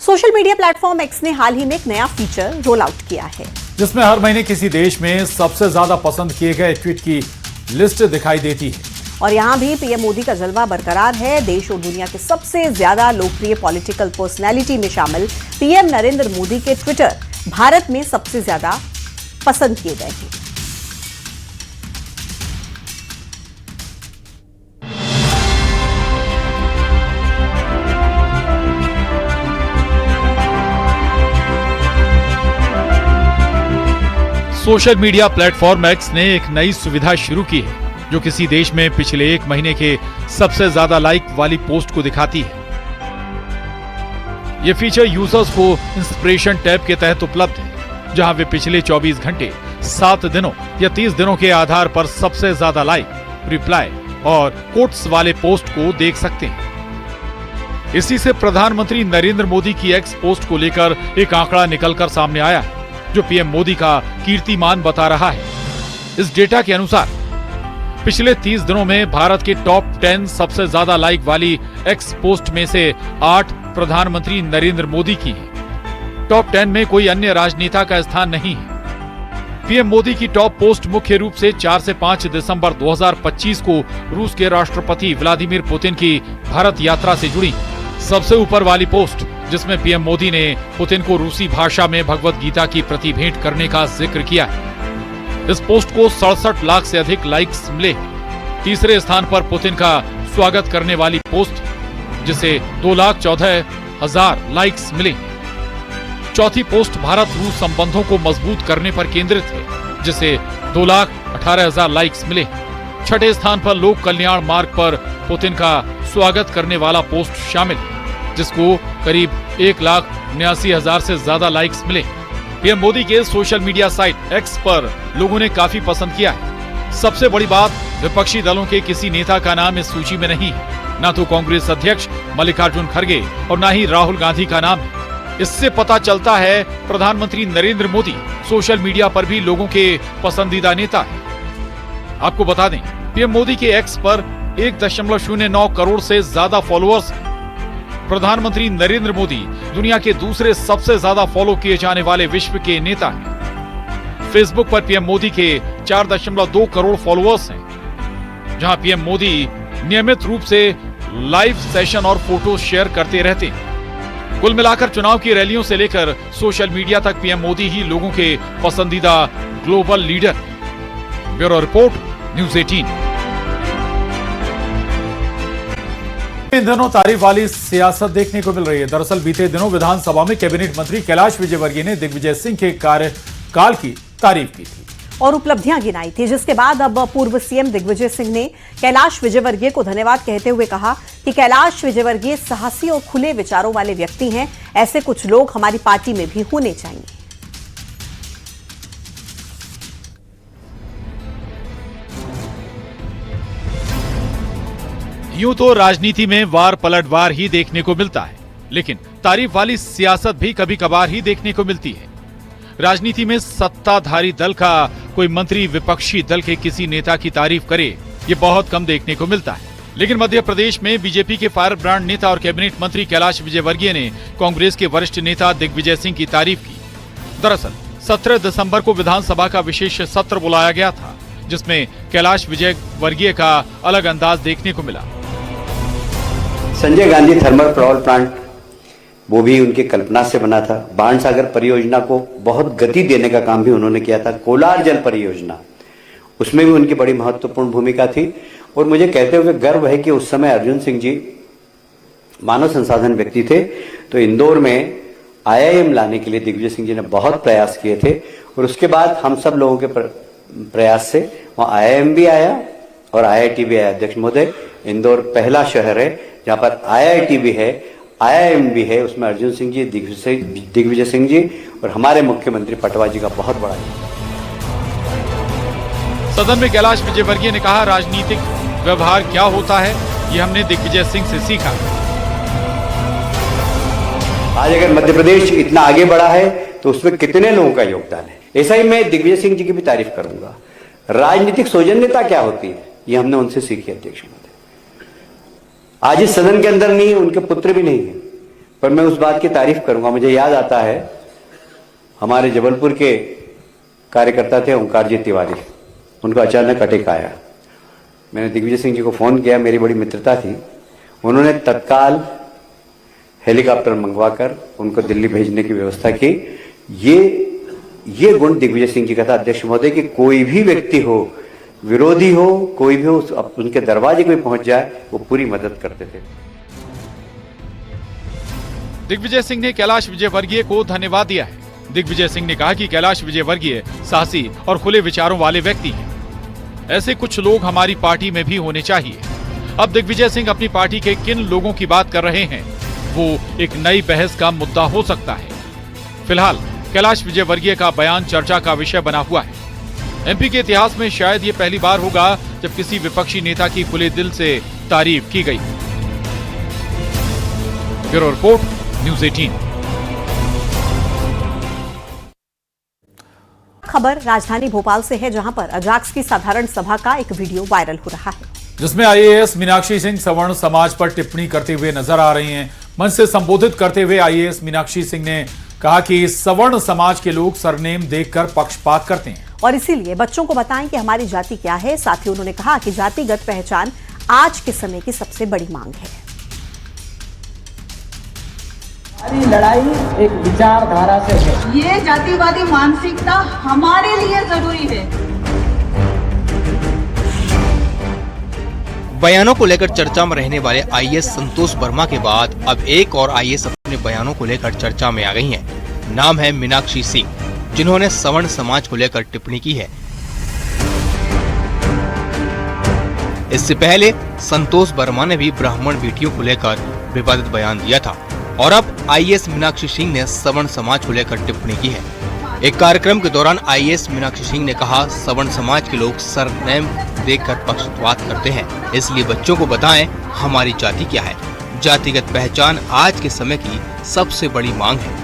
Social media platform x ने हाल ही में एक नया फीचर रोल आउट किया है, जिसमें हर महीने किसी देश में सबसे ज्यादा पसंद किए गए ट्वीट की लिस्ट दिखाई देती है। और यहां भी पीएम मोदी का जलवा बरकरार है। देश और दुनिया के सबसे ज्यादा लोकप्रिय पॉलिटिकल पर्सनैलिटी में शामिल पीएम नरेंद्र मोदी के ट्विटर भारत में सबसे ज्यादा पसंद किए गए हैं। सोशल मीडिया प्लेटफॉर्म एक्स ने एक नई सुविधा शुरू की है, जो किसी देश में पिछले एक महीने के सबसे ज्यादा लाइक वाली पोस्ट को दिखाती है। यह फीचर यूजर्स को इंस्पिरेशन टैब के तहत उपलब्ध है, जहां वे पिछले 24 घंटे, 7 दिनों या 30 दिनों के आधार पर सबसे ज्यादा लाइक, रिप्लाई और कोट्स वाले पोस्ट को देख सकते हैं। इसी से प्रधानमंत्री नरेंद्र मोदी की एक्स पोस्ट को लेकर एक आंकड़ा निकलकर सामने आया है, जो पीएम मोदी का कीर्तिमान बता रहा है। इस डेटा के अनुसार पिछले 30 दिनों में भारत के टॉप 10 सबसे ज्यादा लाइक वाली एक्स पोस्ट में से 8 प्रधानमंत्री नरेंद्र मोदी की है। टॉप 10 में कोई अन्य राजनेता का स्थान नहीं है। पीएम मोदी की टॉप पोस्ट मुख्य रूप से 4 से 5 दिसंबर 2025 को रूस के राष्ट्रपति व्लादिमीर पुतिन की भारत यात्रा से जुड़ी सबसे ऊपर वाली पोस्ट, जिसमें पीएम मोदी ने पुतिन को रूसी भाषा में भगवत गीता की प्रति भेंट करने का जिक्र किया है। इस पोस्ट को 67 लाख से अधिक लाइक्स मिले। तीसरे स्थान पर पुतिन का स्वागत करने वाली पोस्ट, जिसे 2,14,000 लाइक्स मिले। चौथी पोस्ट भारत रूस संबंधों को मजबूत करने पर केंद्रित है, जिसे 2,18,000 लाइक्स मिले। छठे स्थान पर लोक कल्याण मार्ग पर पुतिन का स्वागत करने वाला पोस्ट शामिल है, जिसको करीब 1,89,000 से ज्यादा लाइक्स मिले। पीएम मोदी के सोशल मीडिया साइट एक्स पर लोगों ने काफी पसंद किया है। सबसे बड़ी बात, विपक्षी दलों के किसी नेता का नाम इस सूची में नहीं है। न तो कांग्रेस अध्यक्ष मल्लिकार्जुन खड़गे और न ही राहुल गांधी का नाम है। इससे पता चलता है प्रधानमंत्री नरेंद्र मोदी सोशल मीडिया पर भी लोगों के पसंदीदा नेता है। आपको बता दें, पीएम मोदी के एक्स पर 1.09 करोड़ से ज्यादा फॉलोअर्स। प्रधानमंत्री नरेंद्र मोदी दुनिया के दूसरे सबसे ज्यादा फॉलो किए जाने वाले विश्व के नेता हैं। फेसबुक पर पीएम मोदी के 4.2 करोड़ फॉलोअर्स हैं, जहां पीएम मोदी नियमित रूप से लाइव सेशन और फोटो शेयर करते रहते हैं। कुल मिलाकर चुनाव की रैलियों से लेकर सोशल मीडिया तक पीएम मोदी ही लोगों के पसंदीदा global leader. Bureau report, news 18। इन दिनों तारीफ वाली सियासत देखने को मिल रही है। दरअसल बीते दिनों विधानसभा में कैबिनेट मंत्री कैलाश विजयवर्गीय ने दिग्विजय सिंह के कार्यकाल की तारीफ की थी और उपलब्धियां गिनाई थी, जिसके बाद अब पूर्व सीएम दिग्विजय सिंह ने कैलाश विजयवर्गीय को धन्यवाद कहते हुए कहा कि कैलाश विजयवर्गीय साहसी और खुले विचारों वाले व्यक्ति हैं। ऐसे कुछ लोग हमारी पार्टी में भी होने चाहिए। यूं तो राजनीति में वार पलटवार ही देखने को मिलता है, लेकिन तारीफ वाली सियासत भी कभी कभार ही देखने को मिलती है। राजनीति में सत्ताधारी दल का कोई मंत्री विपक्षी दल के किसी नेता की तारीफ करे, ये बहुत कम देखने को मिलता है। लेकिन मध्य प्रदेश में बीजेपी के फायर ब्रांड नेता और कैबिनेट मंत्री कैलाश विजयवर्गीय ने कांग्रेस के वरिष्ठ नेता दिग्विजय सिंह की तारीफ की। दरअसल 17 दिसंबर को विधानसभा का विशेष सत्र बुलाया गया था, जिसमें कैलाश विजयवर्गीय का अलग अंदाज देखने को मिला। Sanjay Gandhi thermal power plant, वो भी उनकी कल्पना से बना था। बाणसागर परियोजना को बहुत गति देने का काम भी उन्होंने किया था। कोलार जल परियोजना, उसमें भी उनकी बड़ी महत्वपूर्ण भूमिका थी। और मुझे कहते हुए गर्व है कि उस समय अर्जुन सिंह जी मानव संसाधन व्यक्ति थे, तो इंदौर में IIM लाने के लिए दिग्विजय सिंह जी ने बहुत प्रयास किए थे। और उसके बाद हम सब लोगों के प्रयास से वहाँ IIM भी आया और IIT भी आया। अध्यक्ष महोदय, इंदौर पहला शहर है जहाँ पर IIT भी है, IIM भी है। उसमें अर्जुन सिंह जी, दिग्विजय सिंह जी और हमारे मुख्यमंत्री पटवा जी का बहुत बड़ा है। सदन में कैलाश विजयवर्गीय ने कहा, राजनीतिक व्यवहार क्या होता है ये हमने दिग्विजय सिंह से सीखा। आज अगर मध्य प्रदेश इतना आगे बढ़ा है तो उसमें कितने लोगों का योगदान है। ऐसा ही मैं दिग्विजय सिंह जी की भी तारीफ करूंगा। राजनीतिक सौजन्यता क्या होती है ये हमने उनसे सीखी। अध्यक्ष महोदय, आज इस सदन के अंदर नहीं, उनके पुत्र भी नहीं है, पर मैं उस बात की तारीफ करूंगा। मुझे याद आता है हमारे जबलपुर के कार्यकर्ता थे ओंकार जी तिवारी, उनको अचानक अटैक आया। मैंने दिग्विजय सिंह जी को फोन किया, मेरी बड़ी मित्रता थी। उन्होंने तत्काल हेलीकॉप्टर मंगवाकर उनको दिल्ली भेजने की व्यवस्था की। ये गुण दिग्विजय सिंह जी का था अध्यक्ष महोदय कि कोई भी व्यक्ति हो, विरोधी हो, कोई भी हो, उनके दरवाजे पे पहुंच जाए वो पूरी मदद करते थे। दिग्विजय सिंह ने कैलाश विजयवर्गीय को धन्यवाद दिया है। दिग्विजय सिंह ने कहा कि कैलाश विजयवर्गीय साहसी और खुले विचारों वाले व्यक्ति हैं। ऐसे कुछ लोग हमारी पार्टी में भी होने चाहिए। अब दिग्विजय सिंह अपनी पार्टी के किन लोगों की बात कर रहे हैं, वो एक नई बहस का मुद्दा हो सकता है। फिलहाल कैलाश विजयवर्गीय का बयान चर्चा का विषय बना हुआ है। एमपी के इतिहास में शायद ये पहली बार होगा जब किसी विपक्षी नेता की खुले दिल से तारीफ की गई। Bureau report, news 18। खबर राजधानी भोपाल से है, जहां पर अजाक्स की साधारण सभा का एक वीडियो वायरल हो रहा है, जिसमें आईएएस मीनाक्षी सिंह सवर्ण समाज पर टिप्पणी करते हुए नजर आ रही हैं। मंच से संबोधित करते हुए आईएएस मीनाक्षी सिंह ने कहा कि सवर्ण समाज के लोग सरनेम देखकर पक्षपात करते हैं और इसीलिए बच्चों को बताएं कि हमारी जाति क्या है। साथ ही उन्होंने कहा कि जातिगत पहचान आज के समय की सबसे बड़ी मांग है। हमारी लड़ाई एक विचारधारा से है। ये जातिवादी मानसिकता हमारे लिए जरूरी है। बयानों को लेकर चर्चा में रहने वाले आईएएस संतोष वर्मा के बाद अब एक और आईएएस अपने बयानों को लेकर चर्चा में आ गई हैं। नाम है मीनाक्षी सिंह, जिन्होंने सवर्ण समाज को लेकर टिप्पणी की है। इससे पहले संतोष वर्मा ने भी ब्राह्मण बेटियों को लेकर विवादित बयान दिया था और अब आईएएस मीनाक्षी सिंह ने सवर्ण समाज को लेकर टिप्पणी की है। एक कार्यक्रम के दौरान आईएएस मीनाक्षी सिंह ने कहा, सवर्ण समाज के लोग सरनेम देखकर पक्षपात करते हैं, इसलिए बच्चों को बताएं हमारी जाति क्या है। जातिगत पहचान आज के समय की सबसे बड़ी मांग है।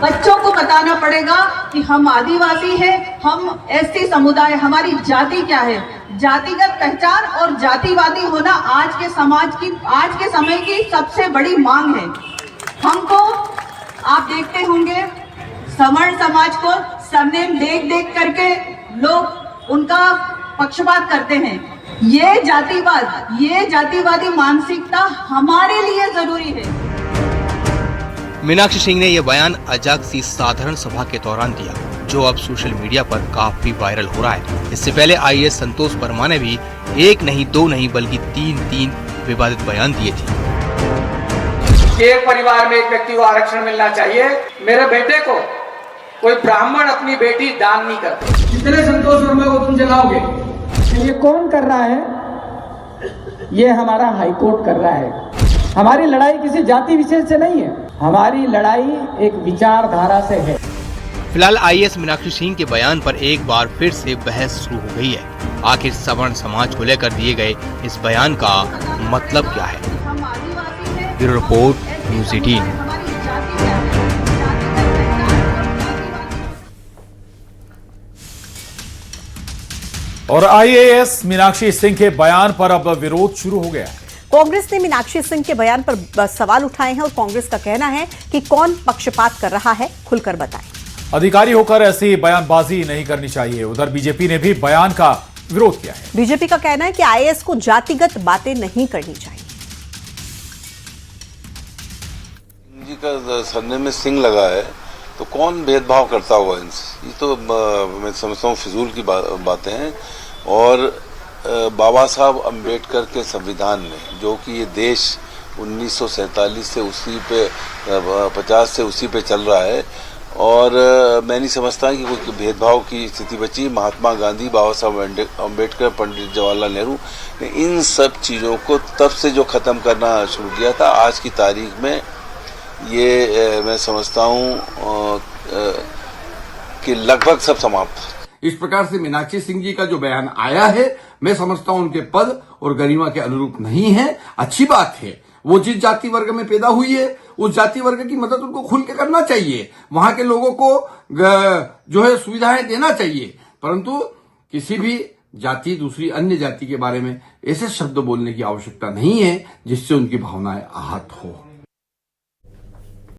बच्चों को बताना पड़ेगा कि हम आदिवासी हैं, हम एसटी समुदाय, हमारी जाति क्या है। जातिगत पहचान और जातिवादी होना आज के समय की सबसे बड़ी मांग है। हमको आप देखते होंगे सवर्ण समाज को सरनेम देख करके लोग उनका पक्षपात करते हैं। ये जातिवादी मानसिकता हमारे लिए जरूरी है। मीनाक्षी सिंह ने यह बयान अजाक्स की साधारण सभा के दौरान दिया, जो अब सोशल मीडिया पर काफी वायरल हो रहा है। इससे पहले आईएएस संतोष वर्मा ने भी एक नहीं, दो नहीं, बल्कि तीन विवादित बयान दिए थे। एक परिवार में एक व्यक्ति को आरक्षण मिलना चाहिए। मेरे बेटे को कोई ब्राह्मण अपनी बेटी दान नहीं करता। कितने संतोष वर्मा को तुम जलाओगे? ये कौन कर रहा है? ये हमारा हाईकोर्ट कर रहा है। हमारी लड़ाई किसी जाति विशेष से नहीं है, हमारी लड़ाई एक विचारधारा से है। फिलहाल आईएएस मीनाक्षी सिंह के बयान पर एक बार फिर से बहस शुरू हो गई है। आखिर सवर्ण समाज को लेकर दिए गए इस बयान का मतलब क्या है? Bureau report, news 18। और आईएएस मीनाक्षी सिंह के बयान पर अब विरोध शुरू हो गया है। कांग्रेस ने मीनाक्षी सिंह के बयान पर सवाल उठाए हैं और कांग्रेस का कहना है कि कौन पक्षपात कर रहा है, खुलकर बताएं। अधिकारी होकर ऐसी बयानबाजी नहीं करनी चाहिए। उधर बीजेपी ने भी बयान का विरोध किया है। बीजेपी का कहना है कि आईएएस को जातिगत बातें नहीं करनी चाहिए। जी का सरनेम में सिंह लगा है तो कौन भेदभाव करता होगा इनसे? ये तो मैं समझता हूँ फिजूल की बातें हैं। और बाबा साहब अम्बेडकर के संविधान में, जो कि ये देश 1947 से उसी पे 50 से उसी पे चल रहा है, और मैं नहीं समझता कि कोई भेदभाव की स्थिति बची। महात्मा गांधी, बाबा साहब अम्बेडकर, पंडित जवाहरलाल नेहरू ने इन सब चीज़ों को तब से जो ख़त्म करना शुरू किया था, आज की तारीख में ये मैं समझता हूँ कि लगभग सब समाप्त। इस प्रकार से मीनाक्षी सिंह जी का जो बयान आया है, मैं समझता हूँ उनके पद और गरिमा के अनुरूप नहीं है। अच्छी बात है, वो जिस जाति वर्ग में पैदा हुई है उस जाति वर्ग की मदद उनको खुल के करना चाहिए। वहां के लोगों को जो है सुविधाएं देना चाहिए, परंतु किसी भी जाति दूसरी अन्य जाति के बारे में ऐसे शब्द बोलने की आवश्यकता नहीं है जिससे उनकी भावनाएं आहत हो।